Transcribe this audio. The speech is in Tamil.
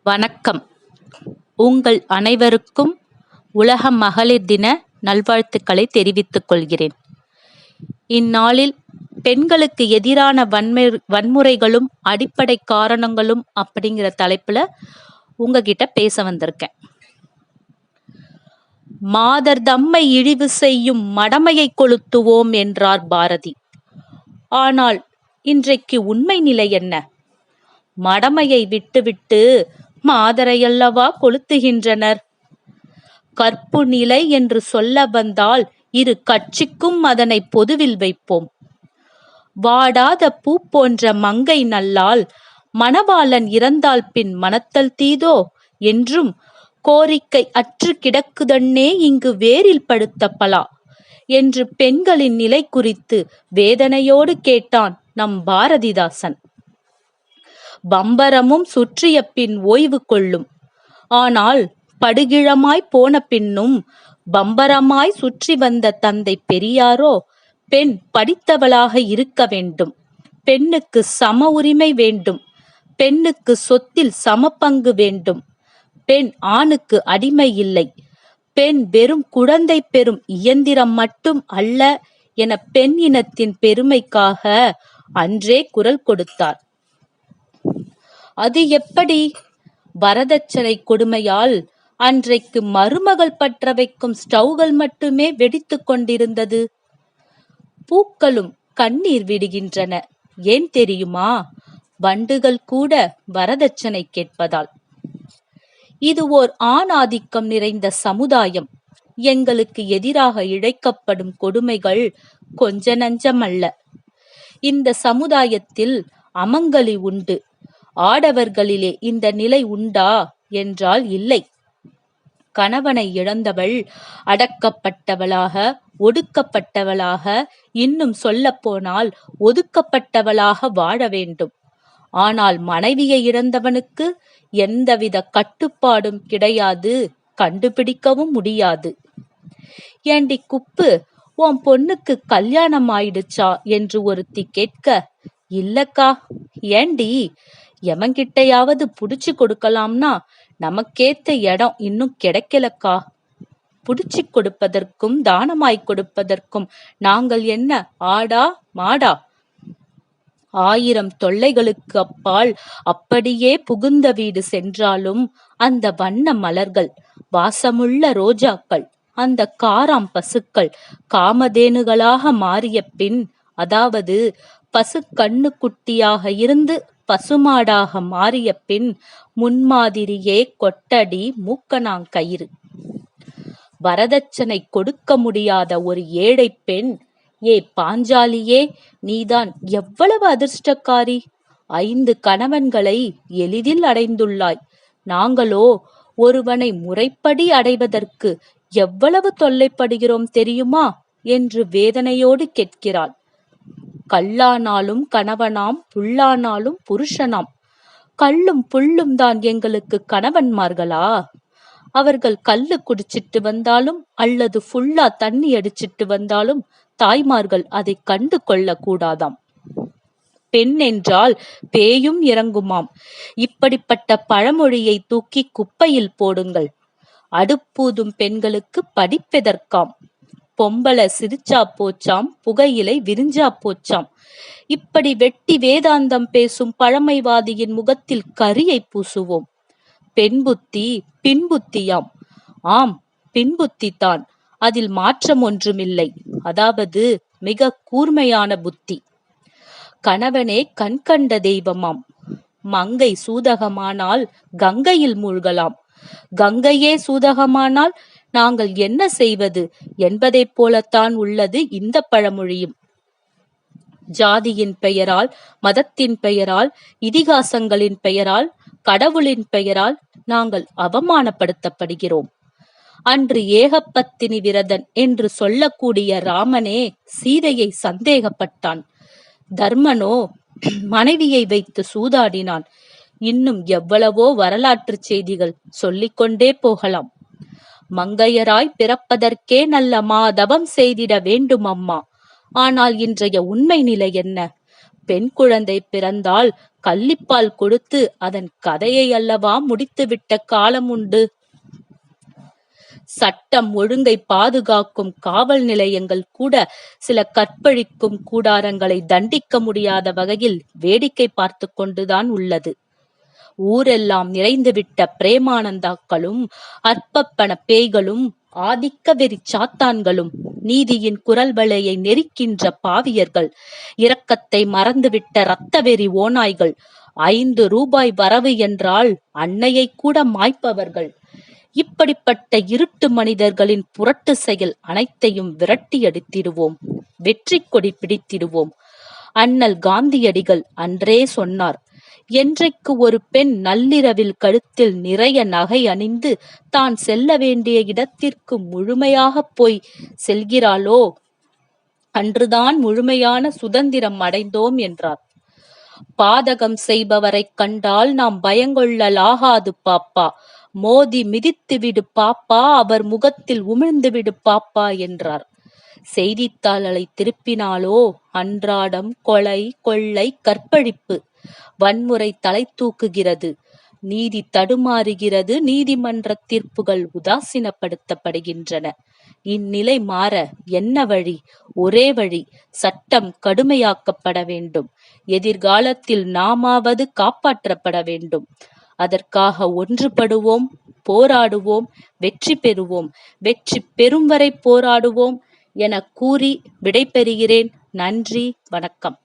வணக்கம். உங்கள் அனைவருக்கும் உலக மகளிர் தின நல்வாழ்த்துக்களை தெரிவித்துக் கொள்கிறேன். இந்நாளில் பெண்களுக்கு எதிரான வன்முறைகளும் அடிப்படை காரணங்களும் அப்படிங்கிற தலைப்புல உங்ககிட்ட பேச வந்திருக்கேன். மாதர் தம்மை இழிவு செய்யும் மடமையை கொளுத்துவோம் என்றார் பாரதி. ஆனால் இன்றைக்கு உண்மை நிலை என்ன? மடமையை விட்டுவிட்டு மாதரையல்லவா கொளுத்துகின்றனர். கற்பு நிலை என்று சொல்ல வந்தால் இரு கட்சிக்கும் அதனை பொதுவில் வைப்போம். வாடாத பூ போன்ற மங்கை நல்லால் மணவாளன் இறந்தால் பின் மணத்தல் தீதோ என்றும் கோரிக்கை அற்று கிடக்குதன்னே இங்கு வேரில் படுத்த பலா என்று பெண்களின் நிலை குறித்து வேதனையோடு கேட்டான் நம் பாரதிதாசன். பம்பரமும் சுற்றிய பின் ஓய்வு கொள்ளும். ஆனால் படுகிழமாய் போன பின்னும் பம்பரமாய் சுற்றி வந்த தந்தை பெரியாரோ பெண் படித்தவளாக இருக்க வேண்டும், பெண்ணுக்கு சம உரிமை வேண்டும், பெண்ணுக்கு சொத்தில் சம பங்கு வேண்டும், பெண் ஆணுக்கு அடிமை இல்லை, பெண் வெறும் குழந்தை பெறும் இயந்திரம் மட்டும் அல்ல என பெண் இனத்தின் பெருமைக்காக அன்றே குரல் கொடுத்தார். அது எப்படி? வரதட்சணை கொடுமையால் அன்றைக்கு மருமகள் பற்ற வைக்கும் ஸ்டவ்கள் மட்டுமே வெடித்துக் கொண்டிருந்தது. பூக்களும் கண்ணீர் விடுகின்றன. ஏன் தெரியுமா? வண்டுகள் கூட வரதட்சணை கேட்பதால். இது ஓர் ஆண் ஆதிக்கம் நிறைந்த சமுதாயம். எங்களுக்கு எதிராக இழைக்கப்படும் கொடுமைகள் கொஞ்ச நஞ்சமல்ல. இந்த சமுதாயத்தில் அமங்கலி உண்டு. ஆடவர்களிலே இந்த நிலை உண்டா என்றால் இல்லை. கணவனை இழந்தவள் அடக்கப்பட்டவளாக, ஒடுக்கப்பட்டவளாக, இன்னும் சொல்ல போனால் ஒதுக்கப்பட்டவளாக வாழ வேண்டும். ஆனால் மனைவியை இழந்தவனுக்கு எந்தவித கட்டுப்பாடும் கிடையாது, கண்டுபிடிக்கவும் முடியாது. ஏண்டி குப்பு, உன் பொண்ணுக்கு கல்யாணம் ஆயிடுச்சா என்று ஒருத்தி கேட்க, இல்லக்கா. ஏண்டி? எவன்கிட்டையாவது புடிச்சு கொடுக்கலாம்னா நமக்கேத்த இடம் இன்னும் கிடைக்கலக்கா. புடிச்சு கொடுப்பதற்கும் தானமாய் கொடுப்பதற்கும் நாங்கள் என்ன ஆடா மாடா? 1000 தொல்லைகளுக்கு அப்பால் அப்படியே புகுந்த வீடு சென்றாலும் அந்த வண்ண மலர்கள், வாசமுள்ள ரோஜாக்கள், அந்த காராம் பசுக்கள் காமதேனுகளாக மாறிய பின், அதாவது பசு கண்ணு குட்டியாக இருந்து பசுமாடாக மாறிய பின் முன்மாதிரியே கொட்டடி மூக்கணாங்கயிறு. வரதட்சணை கொடுக்க முடியாத ஒரு ஏழை பெண், ஏ பாஞ்சாலியே, நீதான் எவ்வளவு அதிர்ஷ்டக்காரி! 5 கணவன்களை எளிதில் அடைந்துள்ளாய். நாங்களோ ஒருவனை முறைப்படி அடைவதற்கு எவ்வளவு தொல்லைப்படுகிறோம் தெரியுமா என்று வேதனையோடு கேட்கிறாள். கல்லானாலும் கணவனாம், புல்லானாலும் புருஷனாம். கல்லும் புல்லும் தான் எங்களுக்கு கணவன்மார்களா? அவர்கள் கல்லு குடிச்சிட்டு வந்தாலும் அல்லது ஃபுல்லா தண்ணி அடிச்சிட்டு வந்தாலும் தாய்மார்கள் அதை கண்டு கொள்ள கூடாதாம். பெண் என்றால் பேயும் இறங்குமாம். இப்படிப்பட்ட பழமொழியை தூக்கி குப்பையில் போடுங்கள். அடுப்பூதும் பெண்களுக்கு படிப்பெதற்காம்? பொம்பளை சிரிச்சா போச்சாம், புகையிலை விரிஞ்சா போச்சாம். இப்படி வெட்டி வேதாந்தம் பேசும் பழமைவாதியின் முகத்தில் கரியை பூசுவோம். பெண் புத்தி பின்புத்தியாம். ஆம், பின்புத்தித்தான். அதில் மாற்றம் ஒன்றுமில்லை. அதாவது மிக கூர்மையான புத்தி. கணவனே கண் கண்ட தெய்வமாம். மங்கை சூதகமானால் கங்கையில் மூழ்கலாம். கங்கையே சூதகமானால் நாங்கள் என்ன செய்வது என்பதைப் போலத்தான் உள்ளது இந்த பழமொழியும். ஜாதியின் பெயரால், மதத்தின் பெயரால், இதிகாசங்களின் பெயரால், கடவுளின் பெயரால் நாங்கள் அவமானப்படுத்தப்படுகிறோம். அன்று ஏகப்பத்தினி விரதன் என்று சொல்லக்கூடிய ராமனே சீதையை சந்தேகப்பட்டான். தர்மனோ மனைவியை வைத்து சூதாடினான். இன்னும் எவ்வளவோ வரலாற்று செய்திகள் சொல்லிக்கொண்டே போகலாம். மங்கையராய் பிறப்பதற்கே நல்ல மாதவம் செய்திட வேண்டும் அம்மா. ஆனால் இன்றைய உண்மை நிலை என்ன? பெண் குழந்தை பிறந்தால் கள்ளிப்பால் கொடுத்து அதன் கதையை அல்லவா முடித்துவிட்ட காலம் உண்டு. சட்டம் ஒழுங்கை பாதுகாக்கும் காவல் நிலையங்கள் கூட சில கற்பழிக்கும் கூடாரங்களை தண்டிக்க முடியாத வகையில் வேடிக்கை பார்த்து கொண்டுதான் உள்ளது. ஊரெல்லாம் நிறைந்துவிட்ட பிரேமானந்தாக்களும் அற்பப்பண பேய்களும் ஆதிக்க வெறி சாத்தான்களும் நீதியின் குரல் வளையை நெரிக்கின்ற பாவியர்கள், இரக்கத்தை மறந்துவிட்ட இரத்த வெறி ஓநாய்கள், 5 ரூபாய் வரவு என்றால் அன்னையை கூட மாய்ப்பவர்கள், இப்படிப்பட்ட இருட்டு மனிதர்களின் புரட்டு செயல் அனைத்தையும் விரட்டி அடித்திடுவோம், வெற்றி கொடி பிடித்திடுவோம். அண்ணல் காந்தியடிகள் அன்றே சொன்னார், என்றைக்கு ஒரு பெண் நள்ளிரவில் கழுத்தில் நிறைய நகை அணிந்து தான் செல்ல வேண்டிய இடத்திற்கு முழுமையாக போய் செல்கிறாளோ அன்றுதான் முழுமையான சுதந்திரம் அடைந்தோம் என்றார். பாதகம் செய்பவரை கண்டால் நாம் பயங்கொள்ளலாகாது பாப்பா, மோதி மிதித்து விடு பாப்பா, அவர் முகத்தில் உமிழ்ந்து விடு பாப்பா என்றார். செய்தித்தாள்களை திருப்பினாலோ அன்றாடம் கொலை, கொள்ளை, கற்பழிப்பு, வன்முறை தலை தூக்குகிறது, நீதி தடுமாறுகிறது, நீதிமன்ற தீர்ப்புகள் உதாசீனப்படுத்தப்படுகின்றன. இந்நிலை மாற என்ன வழி? ஒரே வழி, சட்டம் கடுமையாக்கப்பட வேண்டும். எதிர்காலத்தில் நாமாவது காப்பாற்றப்பட வேண்டும். அதற்காக ஒன்றுபடுவோம், போராடுவோம், வெற்றி பெறுவோம், வெற்றி பெறும் வரை போராடுவோம் என கூறி விடைபெறுகிறேன். நன்றி, வணக்கம்.